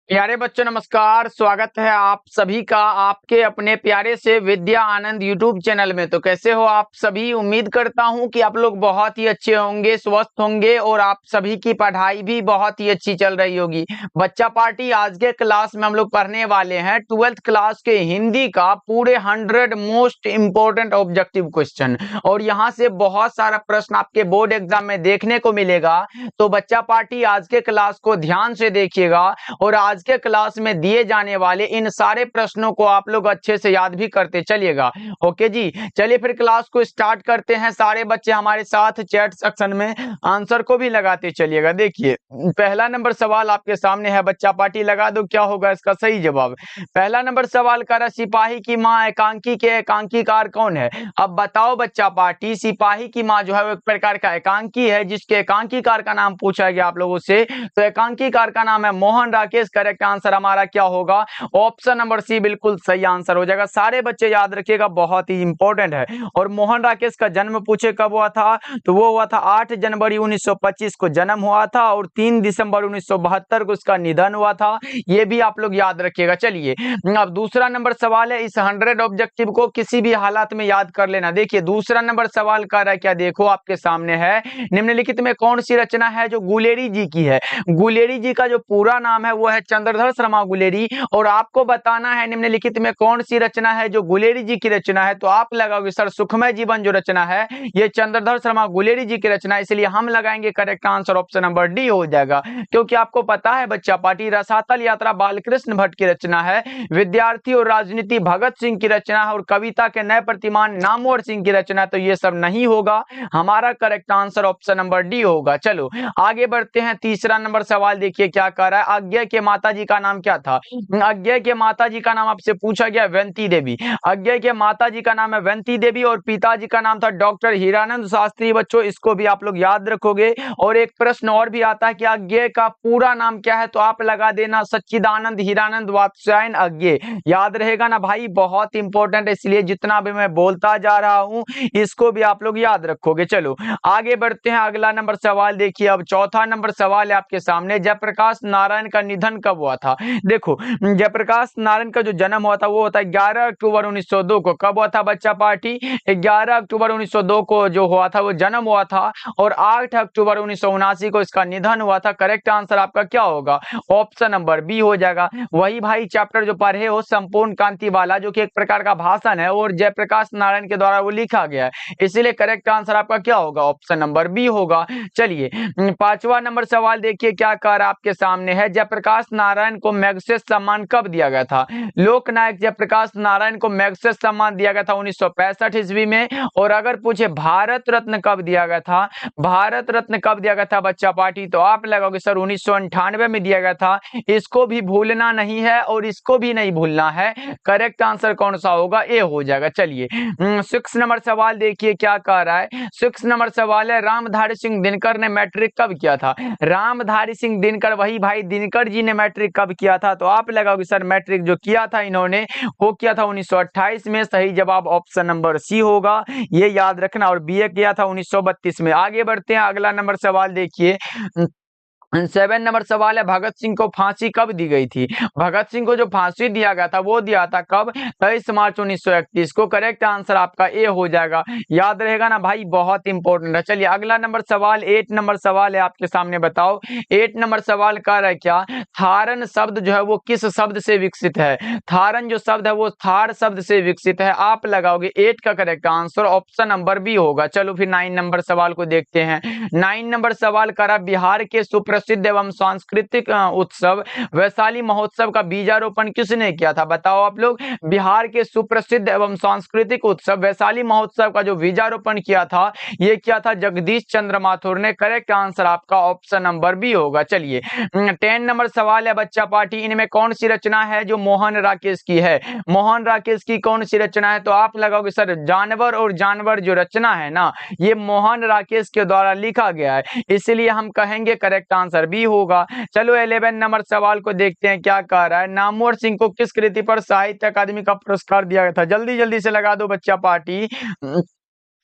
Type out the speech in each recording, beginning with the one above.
प्यारे बच्चों नमस्कार। स्वागत है आप सभी का आपके अपने प्यारे से विद्या आनंद यूट्यूब चैनल में। तो कैसे हो आप सभी? उम्मीद करता हूं कि आप लोग बहुत ही अच्छे होंगे, स्वस्थ होंगे और आप सभी की पढ़ाई भी बहुत ही अच्छी चल रही होगी। बच्चा पार्टी आज के क्लास में हम लोग पढ़ने वाले हैं 12th क्लास के हिंदी का पूरे 100 मोस्ट इंपोर्टेंट ऑब्जेक्टिव क्वेश्चन, और यहाँ से बहुत सारा प्रश्न आपके बोर्ड एग्जाम में देखने को मिलेगा। तो बच्चा पार्टी आज के क्लास को ध्यान से देखिएगा और आज के क्लास में दिए जाने वाले इन सारे प्रश्नों को आप लोग अच्छे से याद भी करते चलिएगा। ओके जी, चलिए फिर क्लास को स्टार्ट करते हैं। सारे बच्चे हमारे साथ चैट सेक्शन में आंसर को भी लगाते चलिएगा। देखिए पहला नंबर सवाल आपके सामने है, बच्चा पार्टी लगा दो, क्या होगा इसका सही जवाब। पहला नंबर सवाल कर रहा, सिपाही की माँ एकांकी के एकांकीकार कौन है। अब बताओ बच्चा पार्टी, सिपाही की माँ जो है वो एक प्रकार का एकांकी है, जिसके एकांकीकार का नाम पूछा गया आप लोगों से, तो एकांकीकार का नाम है मोहन राकेश। करेक्ट आंसर हमारा क्या होगा? ऑप्शन नंबर सी बिल्कुल सही आंसर हो जाएगा। सारे बच्चे याद रखिएगा, बहुत ही इंपॉर्टेंट है। और मोहन राकेश का जन्म पूछे कब हुआ था, तो वो हुआ था 8 जनवरी 1925 को जन्म हुआ था और 3 दिसंबर 1972 को उसका निधन हुआ था। ये भी आप लोग याद रखिएगा। चलिए अब दूसरा नंबर सवाल है, इस 100 ऑब्जेक्टिव को किसी भी हालात में याद कर लेना। देखिए दूसरा नंबर सवाल कर रहा है, क्या देखो आपके सामने है, निम्नलिखित में कौन सी रचना है जो गुलेरी जी की है। गुलेरी जी का जो पूरा नाम है वो है चंद्रधर शर्मा गुलेरी, और आपको बताना है निम्नलिखित में कौन सी रचना है जो गुलेरी जी की रचना है। तो आप लगाओगे सर सुखमय जीवन जो रचना है ये चंद्रधर शर्मा गुलेरी जी की रचना है, इसलिए हम लगाएंगे correct answer option number D हो जाएगा। क्योंकि आपको पता है बच्चा पार्टी रसातल यात्रा बालकृष्ण भट्ट की रचना है, विद्यार्थी और राजनीति भगत सिंह की रचना है, और कविता के नए प्रतिमान नामवर सिंह की रचना है। तो ये सब नहीं होगा, हमारा correct answer option number D होगा। चलो आगे बढ़ते हैं। तीसरा नंबर सवाल देखिए क्या कर रहा है, अज्ञे के माता जी का नाम क्या था। अज्ञे के माता जी का नाम आपसे पूछा गया वैंती देवी। अज्ञे के माता जी का नाम है वैंती देवी और पिताजी का नाम था डॉक्टर हीरानंद शास्त्री। बच्चों इसको भी आप लोग याद रखोगे। और एक प्रश्न और भी आता है कि अज्ञे का पूरा नाम क्या है, तो आप लगा देना सच्चिदानंद हीरानंद वात्स्यायन अज्ञे। याद रहेगा ना भाई, बहुत इंपॉर्टेंट है, इसलिए जितना भी मैं बोलता जा रहा हूं इसको भी आप लोग याद रखोगे। चलो आगे बढ़ते हैं। अगला नंबर सवाल देखिए, अब चौथा नंबर सवाल है आपके सामने, जयप्रकाश नारायण का निधन कब हुआ था। देखो जयप्रकाश नारायण का जो जन्म हुआ था वो होता है 11 अक्टूबर 1902 को। कब हुआ था बच्चा पार्टी? 11 अक्टूबर 1902 को जो हुआ था वो जन्म हुआ था, और 8 अक्टूबर 1979 को इसका निधन हुआ था। करेक्ट आंसर आपका क्या होगा? ऑप्शन नंबर बी हो जाएगा। वही भाई चैप्टर जो पढ़े हो संपूर्ण कांति वाला, जो कि एक प्रकार का भाषण है और जयप्रकाश नारायण के द्वारा वो लिखा गया है, इसीलिए करेक्ट आंसर आपका क्या होगा? ऑप्शन नंबर बी होगा। चलिए पांचवा नंबर सवाल देखिए क्या कर आपके सामने है, जयप्रकाश नारायण को मैग्सेसे सम्मान कब दिया गया था। लोकनायक जयप्रकाश नारायण को मैग्सेसे सम्मान दिया गया था 1965 ईस्वी में। और अगर पूछे भारत रत्न कब दिया गया था, भारत रत्न कब दिया गया था बच्चा पार्टी, तो आप लगाओगे सर 1998 में दिया गया था। इसको भी भूलना नहीं है और इसको भी नहीं भूलना है। करेक्ट आंसर कौन सा होगा? ए हो जाएगा। चलिए 6 नंबर सवाल देखिए क्या कह रहा है। 6 नंबर सवाल है, रामधारी सिंह दिनकर ने मैट्रिक कब किया था। रामधारी सिंह दिनकर, वही भाई दिनकर जी ने मैट्रिक कब किया था, तो आप लगाओगे सर मैट्रिक जो किया था इन्होंने वो किया था 1928 में। सही जवाब ऑप्शन नंबर सी होगा, ये याद रखना। और बीए किया था 1932 में। आगे बढ़ते हैं, अगला नंबर सवाल देखिए। 7 नंबर सवाल है, भगत सिंह को फांसी कब दी गई थी। भगत सिंह को जो फांसी दिया गया था वो दिया था कब? 23 मार्च 1931 को। करेक्ट आंसर आपका ए हो जाएगा। याद रहेगा ना भाई, बहुत इंपॉर्टेंट है। चलिए अगला नंबर सवाल 8 नंबर सवाल है आपके सामने, बताओ 8 नंबर सवाल कह रहा है क्या, थारन शब्द जो है वो किस शब्द से विकसित है। थारन जो शब्द है वो थार शब्द से विकसित है। आप लगाओगे 8 का correct answer option number B होगा। चलो फिर 9 नंबर सवाल को देखते हैं। 9 नंबर सवाल करा, बिहार के सुप्रसिद्ध एवं सांस्कृतिक उत्सव वैशाली महोत्सव का बीजारोपण किसने किया था। बताओ आप लोग, बिहार के सुप्रसिद्ध एवं सांस्कृतिक उत्सव वैशाली महोत्सव का जो बीजारोपण किया था ये किया था जगदीश चंद्र माथुर ने। करेक्ट आंसर आपका ऑप्शन नंबर बी होगा। चलिए 10 नंबर सवाल है बच्चा पार्टी, इनमें कौन सी रचना है जो मोहन राकेश की है। मोहन राकेश की कौन सी रचना है, तो आप लगाओगे सर जानवर और जानवर जो रचना है ना ये मोहन राकेश के द्वारा लिखा गया है, इसलिए हम कहेंगे करेक्ट आंसर बी होगा। चलो 11 नंबर सवाल को देखते हैं क्या कह रहा है, नामवर सिंह को किस कृति पर साहित्य अकादमी का पुरस्कार दिया गया था। जल्दी जल्दी से लगा दो बच्चा पार्टी।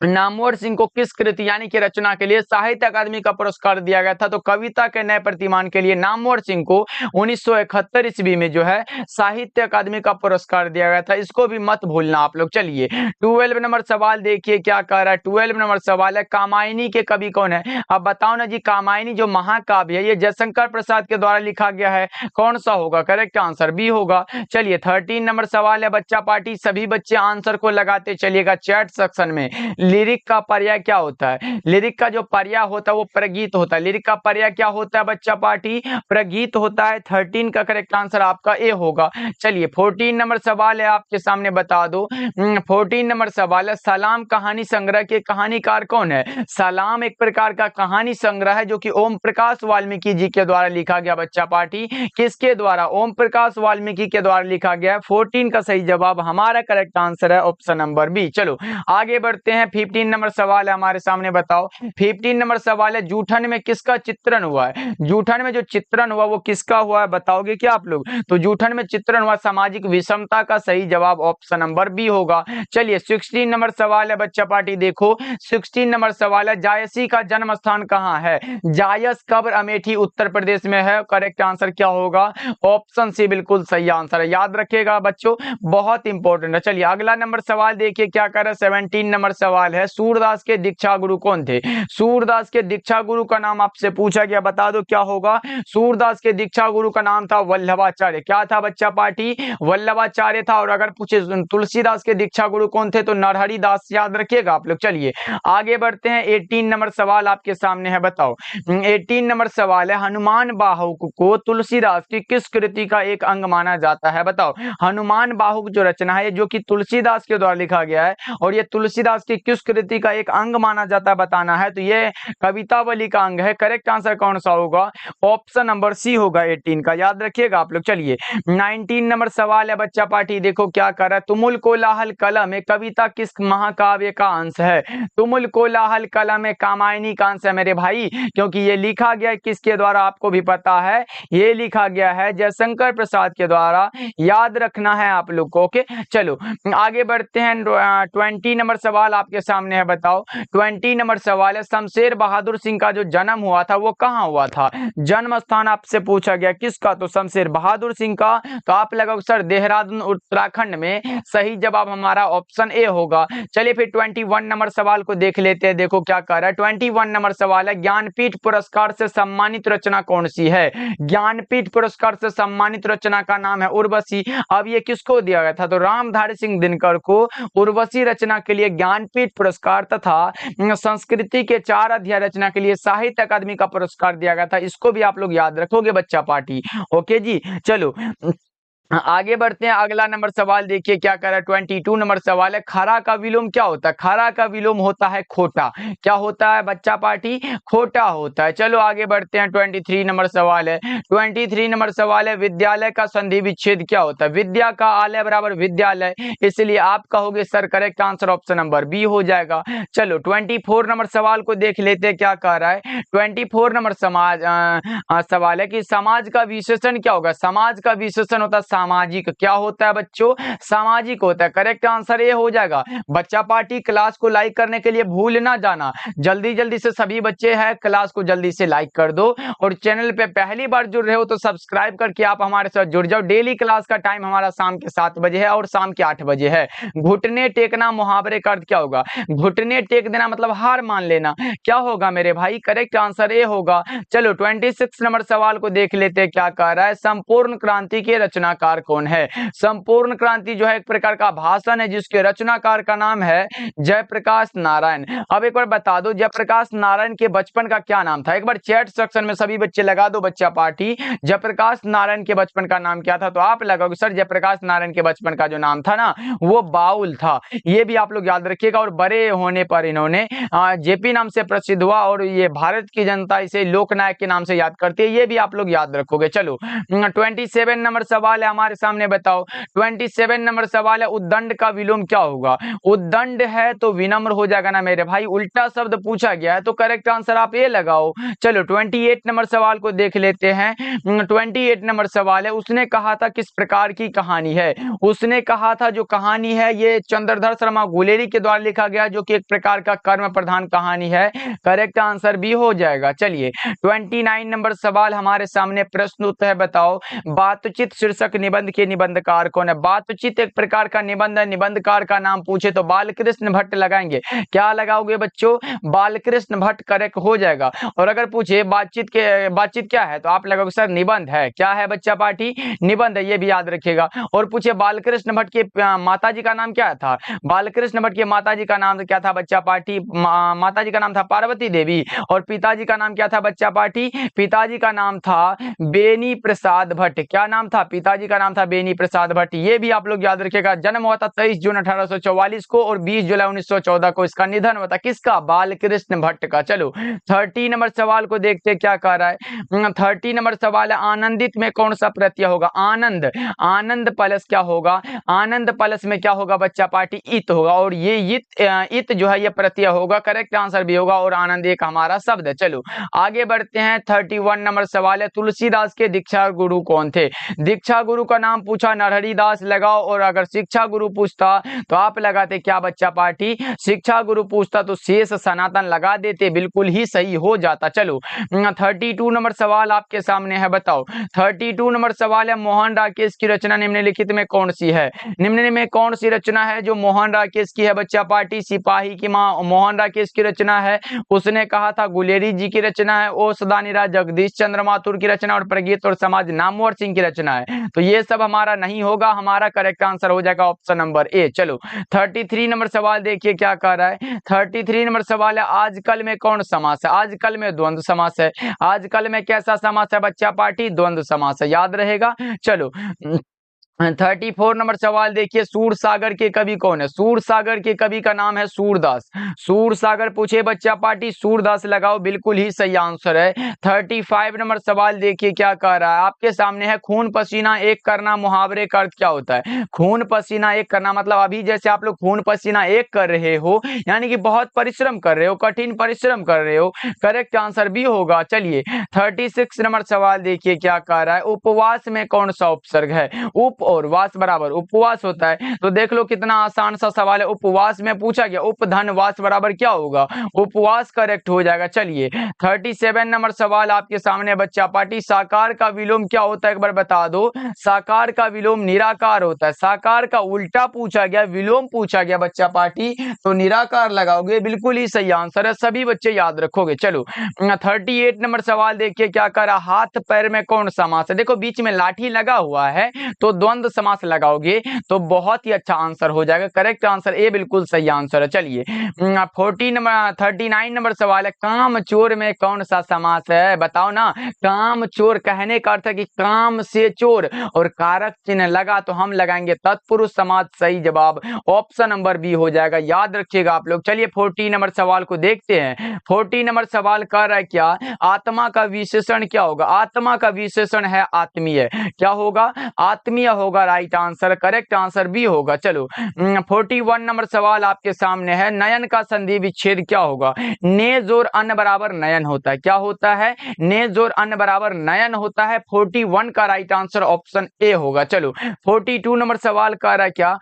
नामवर सिंह को किस कृति यानी कि रचना के लिए साहित्य अकादमी का पुरस्कार दिया गया था? तो कविता के नए प्रतिमान के लिए नामवर सिंह को 1971 ईस्वी में जो है साहित्य अकादमी का पुरस्कार दिया गया था। इसको भी मत भूलना आप लोग। चलिए 12 नंबर सवाल देखिए क्या कह रहा है। 12 नंबर सवाल है, कामायनी के कवि कौन है? अब बताओ ना जी। कामायनी जो महाकाव्य है ये जयशंकर प्रसाद के द्वारा लिखा गया है। कौन सा होगा? करेक्ट आंसर बी होगा। चलिए 13 नंबर सवाल है बच्चा पार्टी, सभी बच्चे आंसर को लगाते चलिएगा चैट सेक्शन में। लिरिक का पर्याय क्या होता है? लिरिक का जो पर्याय होता है वो प्रगीत होता है। लिरिक का पर्याय क्या होता है बच्चा पार्टी? प्रगीत होता है। 13 का करेक्ट आंसर आपका ए होगा। चलिए 14 नंबर सवाल है आपके सामने बता दो। 14 नंबर सवाल है, सलाम कहानी संग्रह के कहानीकार कौन है? सलाम एक प्रकार का कहानी संग्रह है जो कि ओम प्रकाश वाल्मीकि जी के द्वारा लिखा गया। बच्चा पार्टी किसके द्वारा? ओम प्रकाश वाल्मीकि के द्वारा लिखा गया है। 14 का सही जवाब हमारा करेक्ट आंसर है ऑप्शन नंबर बी। चलो आगे बढ़ते हैं। 15 नंबर सवाल है हमारे सामने बताओ। 15 नंबर सवाल है, जूठन में किसका चित्रण हुआ है? जूठन में जो चित्रण हुआ वो किसका हुआ है बताओगे क्या आप लोग? तो जूठन में चित्रण हुआ सामाजिक विषमता का सही जवाब ऑप्शन नंबर बी होगा। चलिए 16 नंबर सवाल है बच्चा पार्टी देखो। 16 नंबर सवाल है, जायसी का जन्म स्थान कहाँ है? जायस कब्र अमेठी उत्तर प्रदेश में है। करेक्ट आंसर क्या होगा? ऑप्शन सी बिल्कुल सही आंसर है। याद रखिएगा बच्चों, बहुत इंपॉर्टेंट है। चलिए अगला नंबर सवाल देखिए क्या कर रहा है। 17 नंबर सवाल है, सूरदास के दीक्षा गुरु कौन थे? सूरदास के दीक्षा गुरु का नाम आपसे पूछा गया, बता दो क्या होगा? सूरदास के दीक्षा गुरु का नाम था वल्लभाचार्य। क्या था बच्चा पार्टी? वल्लभाचार्य था। और अगर पूछे तुलसीदास के दीक्षा गुरु कौन थे तो नरहरि दास। याद रखिएगा आप लोग। चलिए आगे बढ़ते हैं। 18 नंबर सवाल आपके सामने है बताओ। 18 नंबर सवाल है, हनुमान बाहुक को तुलसीदास की किस कृति का एक अंग माना जाता है? बताओ। हनुमान बाहुक जो रचना है जो कि तुलसीदास के द्वारा लिखा गया है और ये तुलसीदास की किस कृति का एक अंग माना जाता है बताना है। तो ये कवितावली का अंग है। करेक्ट आंसर कौन सा होगा? ऑप्शन नंबर सी होगा 18 का। याद रखिएगा आप लोग। चलिए 19 नंबर सवाल है बच्चा पार्टी देखो क्या कर रहा है। तुमुल कोलाहल कलम एक कविता किस महाकाव्य का अंश है? तुमुल कोलाहल कलम एक कामायनी का अंश है मेरे भाई, क्योंकि ये लिखा गया किसके द्वारा आपको भी पता है। ये लिखा गया है जयशंकर प्रसाद के द्वारा। याद रखना है आप लोग को। ओके चलो आगे बढ़ते हैं। 20 नंबर सवाल आपके सामने है बताओ। 20 नंबर सवाल है, शमशेर बहादुर सिंह का जो जन्म हुआ था वो कहाँ हुआ था? जन्म स्थान आपसे पूछा गया किसका? तो शमशेर बहादुर सिंह का। तो आप लगाओ सर देहरादून उत्तराखंड में। सही जवाब हमारा ऑप्शन ए होगा। चलिए फिर 21 नंबर सवाल को देख लेते हैं। देखो क्या कर रहा है। 21 नंबर सवाल है, ज्ञानपीठ पुरस्कार से सम्मानित रचना कौन सी है? ज्ञानपीठ पुरस्कार से सम्मानित रचना का नाम है उर्वशी। अब ये किसको दिया गया था? तो रामधारी सिंह दिनकर को उर्वशी रचना के लिए ज्ञानपीठ पुरस्कार तथा संस्कृति के 4 अध्याय रचना के लिए साहित्य अकादमी का पुरस्कार दिया गया था। इसको भी आप लोग याद रखोगे बच्चा पार्टी। ओके जी चलो आगे बढ़ते हैं। अगला नंबर सवाल देखिए क्या कर रहा है। 22 नंबर सवाल है, खरा का विलोम क्या होता है? खरा का विलोम होता है खोटा। क्या होता है बच्चा पार्टी? खोटा होता है। चलो आगे बढ़ते हैं। 23 नंबर सवाल है। 23 नंबर सवाल है, विद्यालय का संधि विच्छेद क्या होता है? विद्या का आलय बराबर विद्यालय, इसलिए आप कहोगे sir correct answer option number B हो जाएगा। चलो 24 नंबर सवाल को देख लेते हैं क्या कह रहा है। 24 नंबर सवाल है कि समाज का विशेषण क्या होगा? समाज का विशेषण होता है सामाजिक। क्या होता है बच्चों? सामाजिक होता है। करेक्ट आंसर ये हो जाएगा। बच्चा पार्टी क्लास को लाइक करने के लिए भूल ना जाना। जल्दी जल्दी से सभी बच्चे हैं क्लास को जल्दी से लाइक कर दो और चैनल पे पहली बार जुड़ रहे हो तो सब्सक्राइब करके आप हमारे साथ जुड़ जाओ। डेली क्लास का टाइम हमारा शाम के 7 बजे है और शाम के 8 बजे है। घुटने टेकना मुहावरे का अर्थ क्या होगा? घुटने टेक देना मतलब हार मान लेना। क्या होगा मेरे भाई? करेक्ट आंसर ए होगा। चलो 26 नंबर सवाल को देख लेते हैं क्या कह रहा है। संपूर्ण क्रांति के रचनाकार कौन है? संपूर्ण क्रांति जो है एक प्रकार का भाषण है जिसके रचनाकार का नाम है जयप्रकाश नारायण। अब एक बार बता दो जयप्रकाश नारायण के बचपन का क्या नाम था? एक बार चैट सेक्शन में सभी बच्चे लगा दो बच्चा पार्टी, जयप्रकाश नारायण के बचपन का नाम क्या था? तो आप लगाओगे सर जयप्रकाश नारायण के बचपन का जो नाम था ना वो बाउल था। ये भी आप लोग याद रखिएगा। और बड़े होने पर इन्होंने जेपी नाम से प्रसिद्ध हुआ और ये भारत की जनता इसे लोकनायक के नाम से याद करती है। ये भी आप लोग याद रखोगे। चलो 27 नंबर सवाल है हमारे सामने बताओ। 27 नंबर सवाल है, उद्दंड का विलोम क्या होगा? उद्दंड है तो विनम्र हो जाएगा ना मेरे भाई, उल्टा शब्द पूछा गया है तो करेक्ट आंसर आप ये लगाओ। चलो 28 नंबर सवाल को देख लेते हैं। 28 नंबर सवाल है, उसने कहा था किस प्रकार की कहानी है? उसने कहा था जो कहानी है ये चंद्रधर शर्मा गुलेरी के द्वारा लिखा गया, जो कि एक प्रकार का कर्म प्रधान कहानी है। करेक्ट आंसर भी हो जाएगा। चलिए 29 नंबर सवाल हमारे सामने प्रश्न उत्तर है, बताओ बातचीत शीर्षक निबंध के निबंधकार कौन है? बातचीत एक प्रकार का निबंध है, निबंधकार का नाम पूछे तो बालकृष्ण भट्ट लगाएंगे। क्या लगाओगे बच्चों? बालकृष्ण भट्ट करेक्ट हो जाएगा। और अगर पूछे बातचीत क्या है तो आप लगाओगे सर निबंध है। क्या है बच्चा पार्टी? निबंध है, ये भी याद रखिएगा। और पूछे बालकृष्ण भट्ट के माता जी का नाम क्या था? बालकृष्ण भट्ट के माता जी का नाम क्या था बच्चा पार्टी? माता जी का नाम था पार्वती देवी। और पिताजी का नाम क्या था बच्चा पार्टी? पिताजी का नाम था बेनी प्रसाद भट्ट। क्या नाम था? पिताजी का नाम था बेनी प्रसाद भट्ट। ये भी आप लोग याद रखिएगा। जन्म हुआ था 23 जून 1844 को और 20 जुलाई 1914 को इसका निधन हुआ था। किसका? बालकृष्ण भट्ट का। चलो 30 नंबर सवाल को देखते क्या कह रहा है। 30 नंबर सवाल है, आनंदित में कौन सा प्रत्यय होगा? आनंद। आनंद प्लस क्या होगा? आनंद प्लस में क्या होगा बच्चा पार्टी? इत होगा। और ये इत जो है ये प्रत्यय होगा। करेक्ट आंसर भी होगा। और आनंद एक हमारा शब्द है। चलो आगे बढ़ते हैं। 31 नंबर सवाल है, तुलसीदास के दीक्षा गुरु कौन थे? दीक्षा गुरु का नाम पूछा, नरहरि दास लगाओ। और अगर शिक्षा गुरु पूछता तो आप लगाते क्या बच्चा पार्टी? शिक्षा गुरु पूछता तो शेष सनातन लगा देते, बिल्कुल ही सही हो जाता। चलो 32 नंबर सवाल आपके सामने है, बताओ 32 नंबर सवाल है, मोहन राकेश की रचना निम्नलिखित में कौन सी है? निम्न में कौन सी रचना है जो मोहन राकेश की है बच्चा पार्टी? सिपाही की मां मोहन राकेश की रचना है। उसने कहा था गुलेरी जी की रचना है। ओ सदानीरा जगदीश चंद्र माथुर की रचना और प्रगीत और समाज नामवर सिंह की रचना है। तो ये सब हमारा नहीं होगा, हमारा करेक्ट आंसर हो जाएगा ऑप्शन नंबर ए। चलो 33 नंबर सवाल देखिए क्या कह रहा है। 33 नंबर सवाल है, आजकल में कौन समास है? आजकल में द्वंद्व समास है। आजकल में कैसा समास है बच्चा पार्टी? द्वंद्व समास है, याद रहेगा। चलो 34 नंबर सवाल देखिए, सूरसागर के कवि कौन है? सूरसागर के कवि का नाम है सूरदास। सूरसागर पूछे बच्चा पार्टी, सूरदास लगाओ, बिल्कुल ही सही आंसर है। 35 नंबर सवाल देखिए क्या कह रहा है आपके सामने है, खून पसीना एक करना मुहावरे का अर्थ क्या होता है? खून पसीना एक करना मतलब अभी जैसे आप लोग खून पसीना एक कर रहे हो, यानी कि बहुत परिश्रम कर रहे हो, कठिन परिश्रम कर रहे हो। करेक्ट आंसर भी होगा। चलिए 36 नंबर सवाल देखिए क्या कह रहा है, उपवास में कौन सा उपसर्ग है? उप और वास बराबर उपवास होता है। तो देख लो कितना आसान सा सवाल है, उपवास में पूछा गया, उपधन वास बराबर क्या होगा? उपवास करेक्ट हो जाएगा। चलिए 37 नंबर सवाल आपके सामने बच्चा पार्टी, साकार का विलोम क्या होता है एक बार बता दो। साकार का विलोम निराकार होता है। साकार का उल्टा पूछा गया, विलोम पूछा गया बच्चा पार्टी, तो निराकार लगाओगे, बिल्कुल ही सही आंसर है, सभी बच्चे याद रखोगे। चलो 38 नंबर सवाल देखिए क्या कर रहा, हाथ पैर में कौन समास है? देखो बीच में लाठी लगा हुआ है तो द्वंद्व समास लगाओगे तो बहुत ही अच्छा आंसर हो जाएगा। करेक्ट आंसर ए बिल्कुल सही आंसर है। चलिए 39 नंबर सवाल है, काम चोर में कौन सा समास है? बताओ ना। काम चोर कहने का अर्थ है कि काम से चोर, और कारक चिन्ह लगा तो हम लगाएंगे तत्पुरुष समास। सही जवाब ऑप्शन नंबर बी हो जाएगा, याद रखिएगा आप लोग। चलिए 40 नंबर सवाल को देखते हैं। 40 नंबर सवाल कर रहा है क्या, आत्मा का विशेषण क्या होगा? आत्मा का विशेषण है आत्मीय। क्या होगा? आत्मीय होगा, राइट आंसर। करेक्ट आंसर भी होगा। चलो 41 नंबर सवाल आपके सामने है, नयन का संधि विच्छेद क्या होगा? ने जोर अन बराबर नयन होता है। क्या होता है? ने जोर अन बराबर नयन होता है। 41 का राइट आंसर ऑप्शन ए होगा। चलो 42 नंबर सवाल का रहा क्या,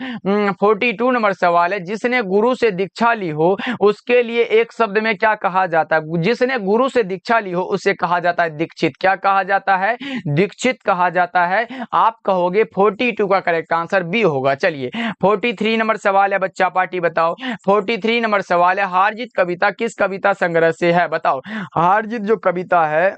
42 नंबर सवाल है, जिसने गुरु से दीक्षा ली हो उसके लिए एक शब्द में क्या कहा जाता है? जिसने गुरु से दीक्षा ली हो उसे कहा जाता है दीक्षित। क्या कहा जाता है? दीक्षित कहा जाता है। आप कहोगे 42 का करेक्ट आंसर बी होगा। चलिए 43 नंबर सवाल है बच्चा पार्टी, बताओ 43 नंबर सवाल है, हार जीत कविता किस कविता संग्रह से है? बताओ हार जीत जो कविता है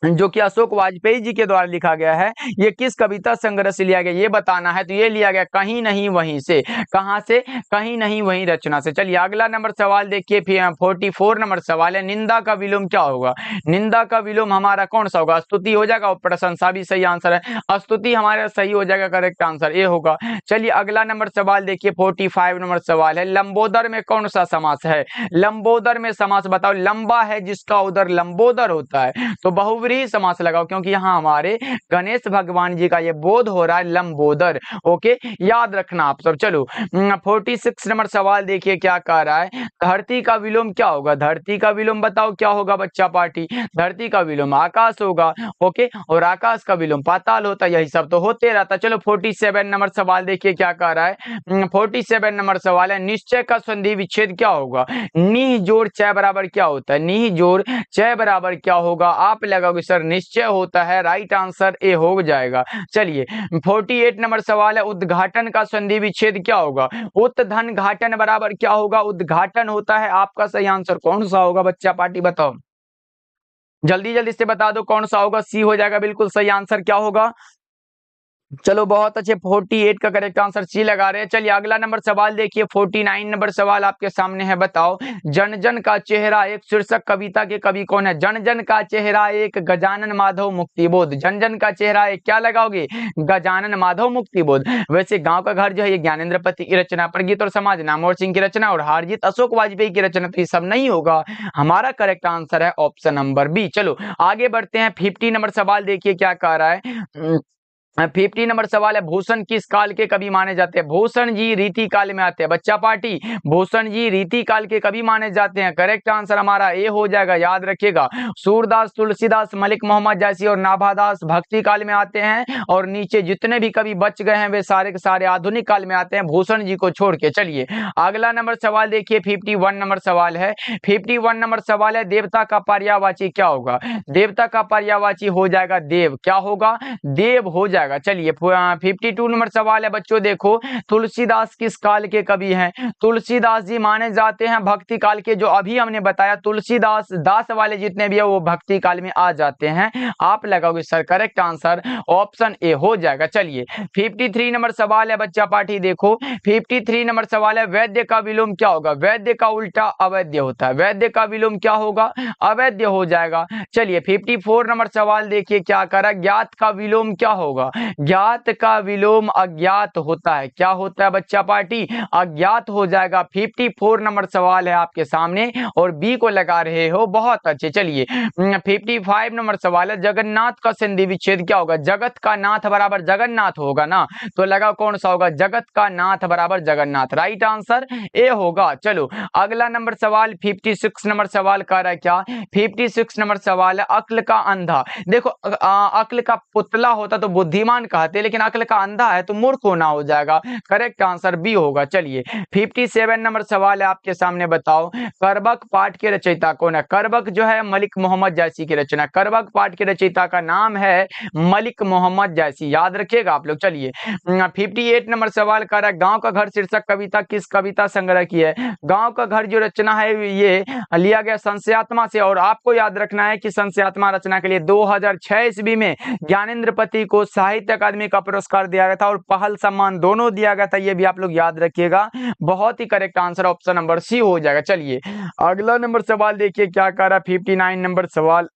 जो कि अशोक वाजपेयी जी के द्वारा लिखा गया है, ये किस कविता संग्रह से लिया गया ये बताना है। तो ये लिया गया कहीं नहीं वहीं से। कहां से? कहीं नहीं वहीं रचना से। चलिए अगला नंबर सवाल देखिए, 44 नंबर सवाल है, निंदा का विलोम क्या होगा? निंदा का विलोम हमारा कौन सा होगा? स्तुति हो जाएगा और प्रशंसा भी सही आंसर है। स्तुति हमारा सही हो जाएगा, करेक्ट आंसर ए होगा। चलिए अगला नंबर सवाल देखिए, 45 नंबर सवाल है, लंबोदर में कौन सा समास है? लंबोदर में समास बताओ। लंबा है जिसका उदर लंबोदर होता है, तो बहुव्रीहि विपरीत समास लगाओ, क्योंकि यहाँ हमारे गणेश भगवान जी का ये बोध हो रहा है, लंबोदर। ओके, याद रखना आप सब। चलो 46 नंबर सवाल देखिए क्या कह रहा है, धरती का विलोम क्या होगा? धरती का विलोम बताओ क्या होगा बच्चा पार्टी? धरती का विलोम आकाश होगा। ओके, और आकाश का विलोम पाताल होता है, यही सब तो होते रहता। चलो 47 नंबर सवाल देखिए क्या कह रहा है। 47 नंबर सवाल है, निश्चय का संधि विच्छेद क्या होगा? नी जोड़ चय बराबर क्या होता है? नी जोड़ चय बराबर क्या होगा? आप लगाओगे सर निश्चय होता है, राइट आंसर ए हो जाएगा। चलिए 48 नंबर सवाल है, उद्घाटन का संधि विच्छेद क्या होगा? उत्धन घाटन बराबर क्या होगा? उद्घाटन होता है। आपका सही आंसर कौन सा होगा बच्चा पार्टी बताओ, जल्दी जल्दी से बता दो कौन सा होगा। सी हो जाएगा बिल्कुल सही आंसर। क्या होगा? चलो बहुत अच्छे, 48 का करेक्ट आंसर सी लगा रहे हैं। चलिए अगला नंबर सवाल देखिए, 49 नंबर सवाल आपके सामने है। बताओ जन जन का चेहरा एक शीर्षक कविता के कवि कौन है? जन जन का चेहरा एक, गजानन माधव मुक्तिबोध। जन जन का चेहरा एक, क्या लगाओगे? गजानन माधव मुक्तिबोध। वैसे गांव का घर जो है ये ज्ञानेंद्र पति की रचना, प्रगीत और समाज नामवर सिंह की रचना, और हारजीत अशोक वाजपेयी की रचना। तो ये सब नहीं होगा, हमारा करेक्ट आंसर है ऑप्शन नंबर बी। चलो आगे बढ़ते हैं, 50 नंबर सवाल देखिए क्या कह रहा है। 50 नंबर सवाल है, भूषण किस काल के कवि माने जाते हैं? भूषण जी रीति काल में आते हैं बच्चा पार्टी, भूषण जी रीति काल के कवि माने जाते हैं। करेक्ट आंसर हमारा ए हो जाएगा, याद रखिएगा। सूरदास, तुलसीदास, मलिक मोहम्मद जैसी और नाभादास भक्ति काल में आते हैं, और नीचे जितने भी कवि बच गए हैं वे सारे के सारे आधुनिक काल में आते हैं, भूषण जी को छोड़ के। चलिए अगला नंबर सवाल देखिए, 51 नंबर सवाल है। 51 नंबर सवाल है, देवता का पर्यायवाची क्या होगा? देवता का पर्यायवाची हो जाएगा देव। क्या होगा? देव हो जाएगा। चलिए 52 नंबर सवाल है बच्चों, देखो तुलसीदास किस काल के कवि हैं? तुलसीदास जी माने जाते हैं भक्ति काल के, जो अभी हमने बताया तुलसीदास दास वाले जितने भी है वो भक्ति काल में आ जाते हैं। आप लगाओगे sir correct answer option A हो जाएगा। चलिए 53 नंबर सवाल है बच्चा पार्टी, देखो 53 नंबर सवाल है, वैद्य का विलोम क्या होगा? वैद्य का उल्टा अवैध होता है, वैद्य का विलोम क्या होगा? अवैध हो जाएगा। चलिए 54 नंबर सवाल देखिए क्या करा, ज्ञात का विलोम क्या होगा? ज्ञात का विलोम अज्ञात होता है। क्या होता है बच्चा पार्टी? अज्ञात हो जाएगा। 54 नंबर सवाल है आपके सामने, और बी को लगा रहे हो, बहुत अच्छे। चलिए 55 नंबर सवाल है, जगन्नाथ का संधि विच्छेद क्या होगा? जगत का नाथ बराबर जगन्नाथ होगा ना, तो लगा कौन सा होगा? जगत का नाथ बराबर जगन्नाथ, राइट आंसर ए होगा। चलो अगला नंबर सवाल 56 नंबर सवाल कह रहा है क्या? 56 नंबर सवाल है, अक्ल का अंधा। देखो अक्ल का पुतला होता तो बुद्धिमान कहते, लेकिन अक्ल का अंधा है तो मूर्ख होना हो जाएगा। करेक्ट आंसर बी होगा। चलिए 57 नंबर सवाल है आपके सामने, बताओ करबक पाठ के रचयिता कौन है? करबक जो है मलिक मोहम्मद जैसी की रचना, करबक पाठ के रचयिता का नाम है मलिक मोहम्मद जैसी, याद रखिएगा आप लोग। चलिए 58 नंबर सवाल कर रहा है, गांव का घर शीर्षक कविता किस कविता संग्रह की है? गांव का घर जो रचना है ये लिया गया संशयात्मा से, और आपको याद रखना है कि संशयात्मा रचना के लिए 2006 ईस्वी में ज्ञानेंद्र पति को साहित्य अकादमी का पुरस्कार दिया गया था, और पहल सम्मान दोनों दिया गया था, ये भी आप लोग याद रखिएगा। बहुत ही correct answer option number C हो जाएगा। चलिए अगला नंबर सवाल देखिए क्या कर रहा है, 59 नंबर सवाल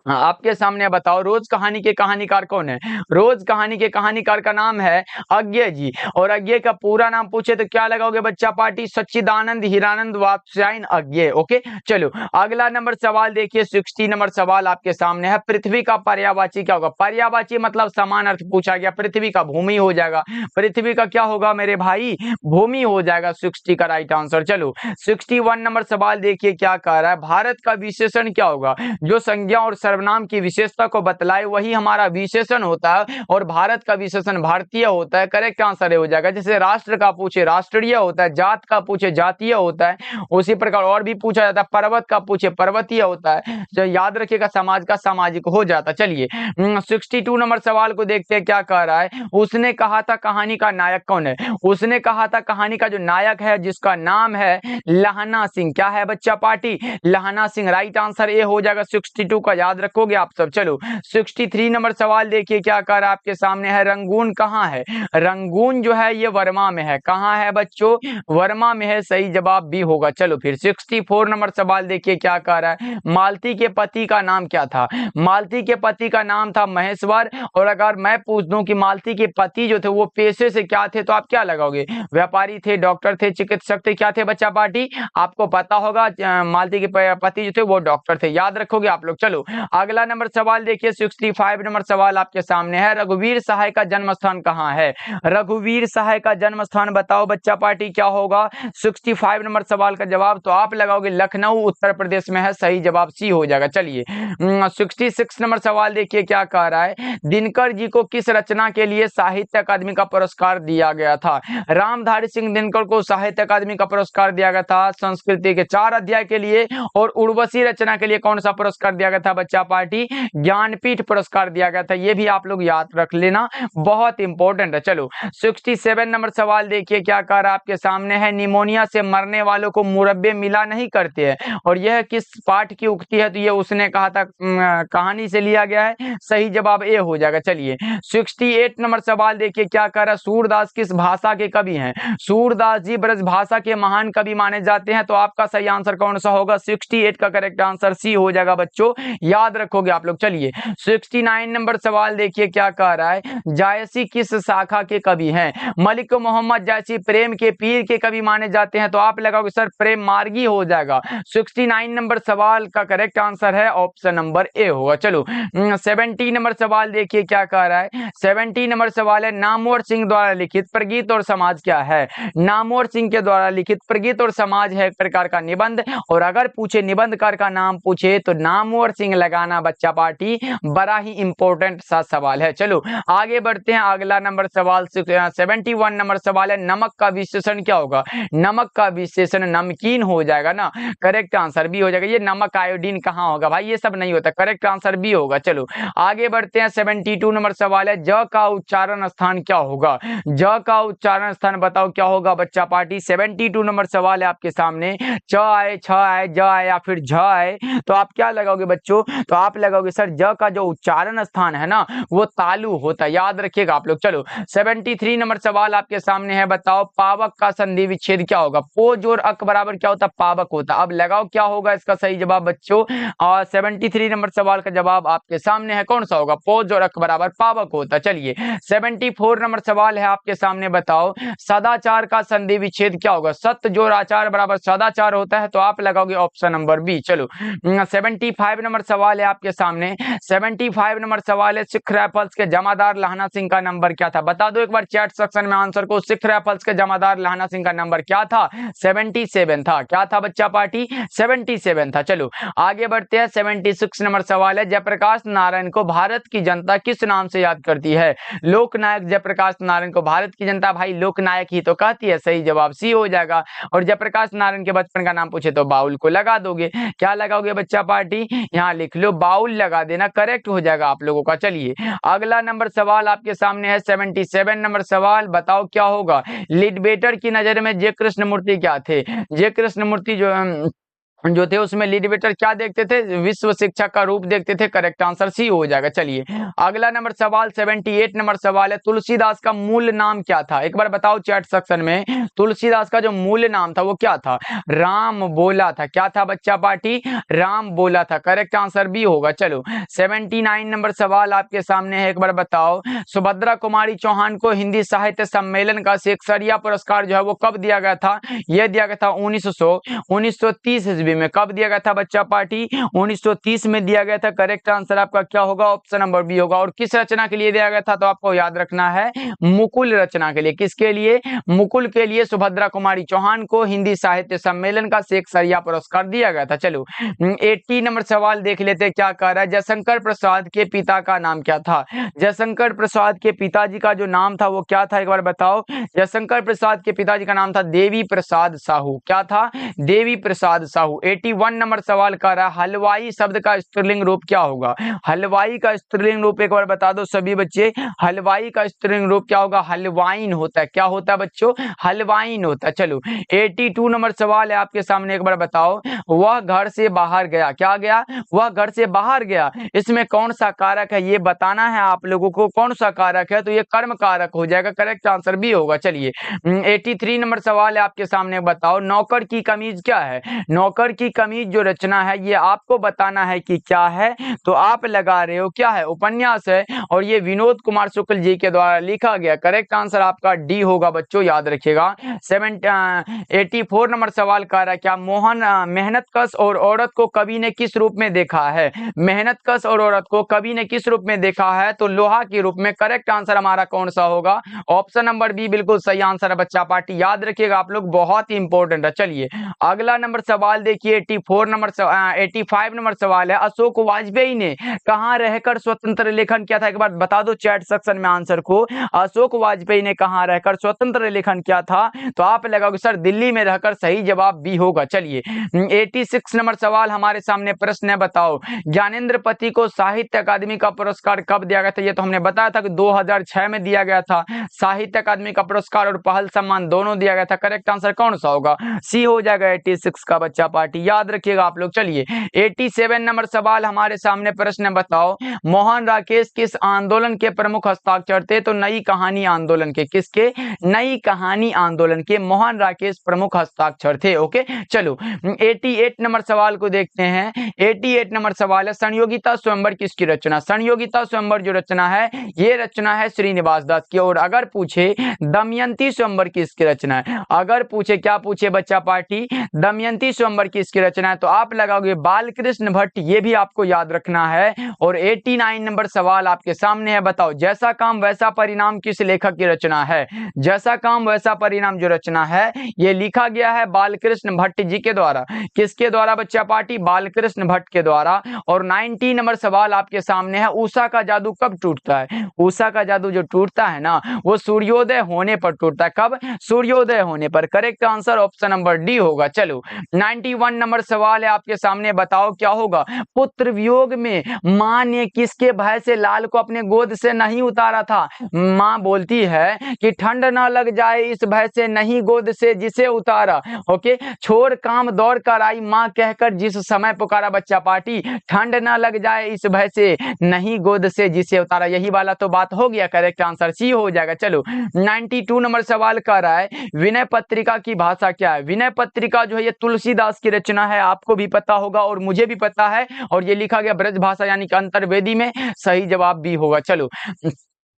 आपके सामने, बताओ रोज कहानी के कहानीकार कौन है? रोज कहानी के कहानीकार का नाम है अज्ञे जी, और अज्ञे का पूरा नाम पूछे तो क्या लगाओगे बच्चा पार्टी? सच्चिदानंद हीरानंद वात्स्यायन अज्ञे। ओके, चलो अगला नंबर सवाल देखिए, 60 नंबर सवाल आपके सामने है, पृथ्वी का पर्यायवाची क्या होगा? पर्यायवाची मतलब समान अर्थ पूछा गया, पृथ्वी का भूमि हो जाएगा। पृथ्वी का क्या होगा मेरे भाई? भूमि हो जाएगा 60 का राइट आंसर। चलो 61 नंबर सवाल देखिए क्या कह रहा है, भारत का विशेषण क्या होगा? जो संज्ञा और सर्वनाम की विशेषता को बतलाए वही हमारा विशेषण होता है, और भारत का विशेषण भारतीय होता है। करेक्ट आंसर हो जाएगा। जैसे राष्ट्र का पूछे राष्ट्रीय होता है, जात का पूछे जातीय होता है, उसी प्रकार और भी पूछा जाता है, पर्वत का पूछे पर्वतीय होता है, जो याद रखिएगा समाज का सामाजिक हो जाता है। चलिए 62 नंबर सवाल को देखते हैं क्या कह रहा है, उसने कहा था कहानी का नायक कौन है? उसने कहा था कहानी का जो नायक है जिसका नाम है लहना सिंह। क्या है बच्चा पार्टी? लहना सिंह, राइट आंसर ए हो जाएगा 62 का, याद रखोगे आप सब। चलो 63 नंबर सवाल देखिए क्या कर रहा है आपके सामने है, रंगून कहाँ है? रंगून जो है ये वर्मा में है। कहाँ है बच्चों? वर्मा में है, सही जवाब भी होगा। चलो फिर 64 नंबर सवाल देखिए क्या कह रहा है, मालती के पति का नाम क्या था? मालती के पति का नाम था महेश्वर, और अगर मैं पूछ दूं कि मालती के पति जो थे वो पेशे से क्या थे, तो आप क्या लगाओगे? व्यापारी थे, डॉक्टर थे, चिकित्सक थे, क्या थे बच्चा पार्टी? आपको पता होगा मालती के पति जो थे वो डॉक्टर थे, याद रखोगे आप लोग। चलो अगला नंबर सवाल देखिए 65 नंबर सवाल आपके सामने है, रघुवीर सहाय का जन्म स्थान कहाँ है? रघुवीर सहाय का जन्म स्थान बताओ बच्चा पार्टी क्या होगा? 65 नंबर सवाल का जवाब तो आप लगाओगे लखनऊ उत्तर प्रदेश में है, सही जवाब सी हो जाएगा। चलिए 66 नंबर सवाल देखिए क्या कह रहा है, दिनकर जी को किस रचना के लिए साहित्य अकादमी का पुरस्कार दिया गया था? रामधारी सिंह दिनकर को साहित्य अकादमी का पुरस्कार दिया गया था संस्कृति के 4 अध्याय के लिए, और उर्वशी रचना के लिए कौन सा पुरस्कार दिया गया था बच्चा पार्टी? ज्ञानपीठ पुरस्कार दिया गया था। ये भी आप लोग याद रख लेना, बहुत इंपॉर्टेंट है। चलो 67 नंबर सवाल देखिए क्या कह रहा है आपके सामने है, निमोनिया से मरने वालों को मुरब्बे मिला नहीं करते हैं, और यह किस पाठ की उक्ति है? तो ये उसने कहा था, कहानी से लिया गया है, सही जवाब ए हो जाएगा। चलिए 68 नंबर सवाल देखिए क्या कह रहा है, सूरदास किस भाषा के कवि हैं? सूरदास जी ब्रज भाषा के महान कवि माने जाते हैं, तो आपका सही आंसर कौन सा होगा? 68 का करेक्ट आंसर सी हो जाएगा बच्चों, याद रखोगे आप लोग। चलिए 69 नंबर सवाल देखिए क्या कह रहा है, जायसी किस शाखा के कवि हैं? मलिक मोहम्मद जायसी प्रेम के पीर के कवि माने जाते हैं, तो आप लगाओगे सर प्रेम मार्गी हो जाएगा। 69 नंबर सवाल का करेक्ट आंसर है ऑप्शन नंबर ए होगा। चलो 70 नंबर सवाल देखिए क्या कह रहा है, 70 नंबर सवाल है, नामवर सिंह द्वारा लिखित प्रगीत और समाज क्या है? नामवर सिंह के द्वारा लिखित प्रगीत और समाज है एक प्रकार का निबंध, और अगर पूछे निबंधकार का नाम पूछे तो नामवर सिंह लगाना बच्चा पार्टी, बड़ा ही इंपॉर्टेंट सा सवाल है। चलो आगे बढ़ते हैं, अगला नंबर सवाल 71 नंबर सवाल है, नमक का विशेषण क्या होगा? नमक का विशेषण नमकीन हो जाएगा ना, करेक्ट आंसर बी हो जाएगा। ये नमक आयोडीन कहाँ होगा भाई, ये सब नहीं होता, करेक्ट आंसर बी होगा। चलो आगे बढ़ते हैं, 72 नंबर सवाल है, ज का उच्चारण स्थान क्या होगा? ज का उच्चारण स्थान बताओ क्या होगा बच्चा पार्टी? 72 नंबर सवाल है आपके सामने, च आए, छ आए, ज आए या फिर झ आए, तो आप क्या लगाओगे बच्चों? तो आप लगाओगे सर ज का जो उच्चारण स्थान है ना वो तालु होता है, याद रखिएगा आप लोग। चलो 73 नंबर सवाल आपके सामने है, बताओ पावक का संधि विच्छेद क्या होगा? पो जोर अक बराबर क्या होता है? पावक होता। अब लगाओ क्या होगा इसका सही जवाब बच्चों, और 73 नंबर सवाल का जवाब आपके सामने है, कौन सा होगा? पो जोर अक बराबर पावक होता। चलिए 74 नंबर सवाल है आपके सामने, बताओ सदाचार का संधि विच्छेद क्या होगा? सत्य जोर आचार बराबर सदाचार होता है, तो आप लगाओगे ऑप्शन नंबर बी। चलो 75 नंबर सवाल है आपके सामने, 75 नंबर सवाल है, सिख राइफल्स के जमादार लाहना सिंह का नंबर क्या था? बता दो एक बार चैट सेक्शन में आंसर को, सिख राइफल्स के जमादार लाहना सिंह का नंबर क्या था? 77 था। क्या था बच्चा पार्टी? 77 था। चलो आगे बढ़ते हैं, 76 नंबर सवाल है, जयप्रकाश नारायण को भारत की जनता किस नाम से याद करती है? लोकनायक जयप्रकाश नारायण को भारत की जनता भाई लोकनायक ही तो कहती है, सही जवाब सी हो जाएगा। और जयप्रकाश नारायण के बचपन का नाम पूछे तो बाउल को लगा दोगे। क्या लगाओगे बच्चा पार्टी? यहाँ लिख लो बाउल लगा देना, करेक्ट हो जाएगा आप लोगों का। चलिए अगला नंबर सवाल आपके सामने है, 77 नंबर सवाल, बताओ क्या होगा? लिडबेटर की नजर में जय कृष्णमूर्ति क्या थे? जय कृष्णमूर्ति जो थे उसमें लिडबेटर क्या देखते थे? विश्व शिक्षा का रूप देखते थे, करेक्ट आंसर सी हो जाएगा। चलिए अगला नंबर सवाल 78 नंबर सवाल है, तुलसीदास का मूल नाम क्या था? एक बार बताओ चैट सेक्शन में, तुलसीदास का जो मूल नाम था वो क्या था? राम बोला था। क्या था बच्चा पार्टी? राम बोला था, करेक्ट आंसर बी होगा। चलो 79 नंबर सवाल आपके सामने है, एक बार बताओ सुभद्रा कुमारी चौहान को हिंदी साहित्य सम्मेलन का शेक्सपियर पुरस्कार जो है वो कब दिया गया था? यह दिया गया था 1930 ईस्वी में। कब दिया गया था बच्चा पार्टी? 1930 में दिया गया था, करेक्ट आंसर आपका क्या होगा? ऑप्शन नंबर बी होगा। और किस रचना के लिए दिया गया था? तो आपको याद रखना है मुकुल रचना के लिए। किसके लिए? मुकुल के लिए सुभद्रा कुमारी चौहान को हिंदी साहित्य सम्मेलन का शेक्सपियर पुरस्कार दिया गया था। चलो 80 नंबर सवाल देख लेते क्या कह रहा है, जयशंकर प्रसाद के पिता का नाम क्या था? जयशंकर प्रसाद के पिताजी का जो नाम था वो क्या था? एक बार बताओ। जयशंकर प्रसाद के पिताजी का नाम था देवी प्रसाद साहू। क्या था? देवी प्रसाद साहू। 81 नंबर सवाल कर रहा है, हलवाई शब्द का स्त्रीलिंग रूप क्या होगा? हलवाई का स्त्रीलिंग रूप एक बार बता दो सभी बच्चे, हलवाई का स्त्रीलिंग रूप क्या होगा? हलवाइन होता है। क्या होता है बच्चों? हलवाइन होता है। चलो 82 नंबर सवाल है आपके सामने, एक बार बताओ वह घर से बाहर गया। क्या गया? वह घर से बाहर गया। इसमें कौन सा कारक है ये बताना है आप लोगों को, कौन सा कारक है? तो ये कर्म कारक हो जाएगा, करेक्ट आंसर भी होगा। चलिए 83 नंबर सवाल है आपके सामने, बताओ नौकर की कमीज क्या है? नौकर की कमीज जो रचना है ये आपको बताना है कि क्या है। तो आप लगा रहे हो क्या है, उपन्यास है, और ये विनोद कुमार शुक्ल जी के द्वारा लिखा गया। करेक्ट आंसर आपका डी होगा बच्चों, याद रखिएगा। 84 नंबर सवाल कह रहा है क्या मोहन मेहनतकश और औरत को कवि ने किस रूप में देखा है। मेहनतकश और औरत को कवि ने किस रूप में देखा है, तो लोहा के रूप में। करेक्ट आंसर हमारा कौन सा होगा, ऑप्शन नंबर बी बिल्कुल सही आंसर है बच्चा पार्टी, याद रखिएगा आप लोग, बहुत ही इंपॉर्टेंट है। चलिए अगला नंबर सवाल देखिए, 85 नंबर सवाल है, अशोक वाजपेयी ने कहां रहकर स्वतंत्र लेखन किया था। एक बार बता दो चैट सेक्शन में आंसर को, अशोक वाजपेयी ने कहां रहकर स्वतंत्र लेखन किया था। तो आप लगाओगे सर दिल्ली में रहकर, सही जवाब बी होगा। चलिए 86 नंबर सवाल हमारे सामने प्रश्न है, बताओ ज्ञानेंद्र पति को साहित्य अकादमी का पुरस्कार कब दिया गया था। ये तो हमने बताया था कि 2006 में दिया गया था। साहित्य अकादमी का पुरस्कार और पहल सम्मान दोनों दिया गया था। करेक्ट आंसर कौन सा होगा, सी हो जाएगा 86 का बच्चा पार्टी, याद रखिएगा आप लोग। चलिए 87 नंबर सवाल हमारे सामने प्रश्न है, बताओ मोहन राकेश किस आंदोलन के प्रमुख हस्ताक्षर थे। तो नई कहानी आंदोलन के, किसके, नई कहानी आंदोलन के मोहन राकेश प्रमुख हस्ताक्षर थे। ओके चलो 88 नंबर सवाल को देखते हैं। 88 नंबर सवाल है, संयोगिता स्वयंवर किसकी रचना। संयोगिता स्वयंवर जो रचना है ये रचना है श्रीनिवास दास की। और अगर पूछे दमयंती स्वयंवर किसकी रचना है, अगर पूछे, क्या पूछे बच्चा पार्टी, दमयंती स्वयंवर किसकी रचना है, तो आप लगाओगे बालकृष्ण भट्ट, ये भी आपको याद रखना है। और 89 नंबर सवाल आपके सामने है, बताओ जैसा काम वैसा परिणाम किस लेखक की रचना है। जैसा काम वैसा परिणाम जो रचना है ये लिखा गया है बालकृष्ण भट्ट जी के द्वारा। किसके द्वारा बच्चा पार्टी, बालकृष्ण भट्ट के द्वारा। और 90 नंबर सवाल आपके सामने है, उषा का जादू कब टूटता है। उषा का जादू जो टूटता है ना वो सूर्योदय होने पर टूटता है। कब, सूर्योदय होने पर। Correct answer option number D होगा। चलो 91 नंबर सवाल है आपके सामने, बताओ क्या होगा, पुत्र वियोग में मां ने किसके भय से लाल को अपने गोद से नहीं उतारा था। मां बोलती है कि ठंड ना लग जाए इस भय से नहीं गोद से जिसे उतारा। ओके, छोड़ काम दौड़ कर आई मां कहकर जिस समय पुकारा। बच्चा पार्टी, ठंड ना लग जाए इस भय से नहीं गोद से जिसे उतारा, यही वाला तो बात हो गया। करेक्ट आंसर सी हो जाएगा। चलो 92 नंबर सवाल कर रहा है, विनय पत्रिका की भाषा क्या है। विनय पत्रिका जो है ये तुलसीदास की रचना है, आपको भी पता होगा और मुझे भी पता है। और ये लिखा गया ब्रज भाषा यानी कि अंतर्वेदी में, सही जवाब भी होगा। चलो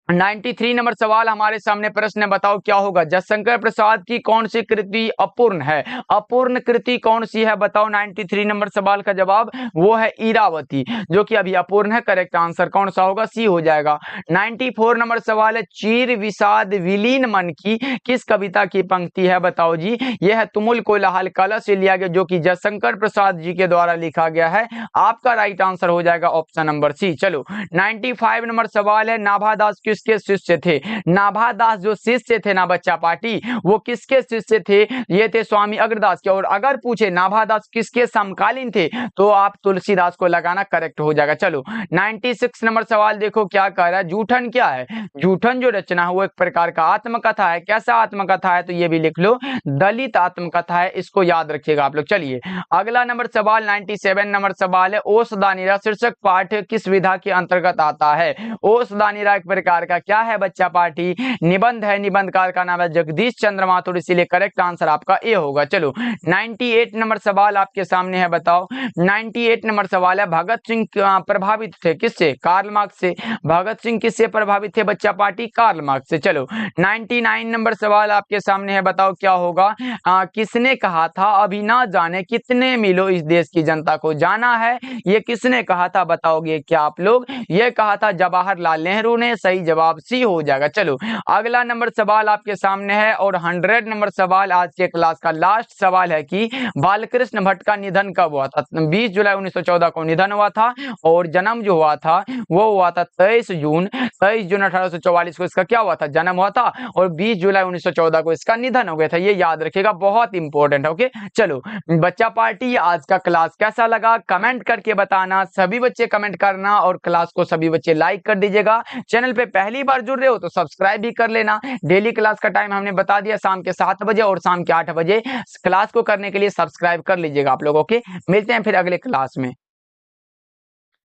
93 नंबर सवाल हमारे सामने प्रश्न है, बताओ क्या होगा, जयशंकर प्रसाद की कौन सी कृति अपूर्ण है। अपूर्ण कृति कौन सी है बताओ। 93 नंबर सवाल का जवाब वो है इरावती, जो कि अभी अपूर्ण है। करेक्ट आंसर कौन सा होगा, सी हो जाएगा। 94 नंबर सवाल है, चीर विषाद विलीन मन की किस कविता की पंक्ति है बताओ जी। यह है तुमुल कोलाहल कलश से लिया गया, जो कि जयशंकर प्रसाद जी के द्वारा लिखा गया है। आपका राइट आंसर हो जाएगा ऑप्शन नंबर सी। चलो 95 नंबर सवाल है, नाभादास किसके शिष्य थे। नाभादास जो शिष्य थे ना बच्चा पार्टी, वो किसके शिष्य थे, ये थे स्वामी अग्रदास के। और अगर पूछे नाभादास किसके समकालीन थे तो आप तुलसीदास को लगाना, करेक्ट हो जाएगा। चलो 96 नंबर सवाल देखो क्या कह रहा है, जूठन क्या है। जूठन जो रचना है वो एक प्रकार का आत्मकथा है। कैसा आत्मकथा है, तो ये भी लिख लो, दलित आत्मकथा है, इसको याद रखिएगा आप लोग। चलिए अगला नंबर सवाल 97 नंबर सवाल है, ओसदानिरा शीर्षक पाठ किस विधा के अंतर्गत आता है। ओसदानिरा एक प्रकार का क्या है बच्चा पार्टी, निबंध है। निबंधकार का नाम है जगदीश चंद्र माथुर, इसीलिए करेक्ट आंसर आपका ए होगा। चलो 98 नंबर सवाल आपके सामने है, बताओ 98 नंबर सवाल है, भगत सिंह प्रभावित थे किससे, कार्ल मार्क्स से। भगत सिंह किससे प्रभावित थे बच्चा पार्टी, कार्ल मार्क्स से। चलो 99 नंबर सवाल आपके सामने है, बताओ क्या होगा, किसने कहा था अभी ना जाने कितने मिलो इस देश की जनता को। जाना है ये किसने कहा था बताओगे क्या आप लोग, ये कहा था जवाहरलाल नेहरू ने, सही जवाब सी हो जाएगा। चलो अगला नंबर सवाल आपके सामने है और 100 नंबर सवाल आज के क्लास का लास्ट सवाल है कि बालकृष्ण भट्ट का निधन कब हुआ था। 20 जुलाई 1914 को निधन हुआ था और जन्म जो हुआ था वो हुआ था 23 जून 1844 को इसका क्या हुआ था, जन्म हुआ था। और 20 जुलाई 1914 को इसका निधन हो गया था, ये याद रखिएगा, बहुत इंपॉर्टेंट है। ओके चलो बच्चा पार्टी, आज का क्लास कैसा लगा कमेंट करके बताना। सभी बच्चे कमेंट करना और क्लास को सभी बच्चे लाइक कर दीजिएगा। चैनल पे पहली बार जुड़ रहे हो तो सब्सक्राइब भी कर लेना। डेली क्लास का टाइम हमने बता दिया, शाम के 7 बजे और शाम के 8 बजे। क्लास को करने के लिए सब्सक्राइब कर लीजिएगा आप लोग। ओके मिलते हैं फिर अगले क्लास में।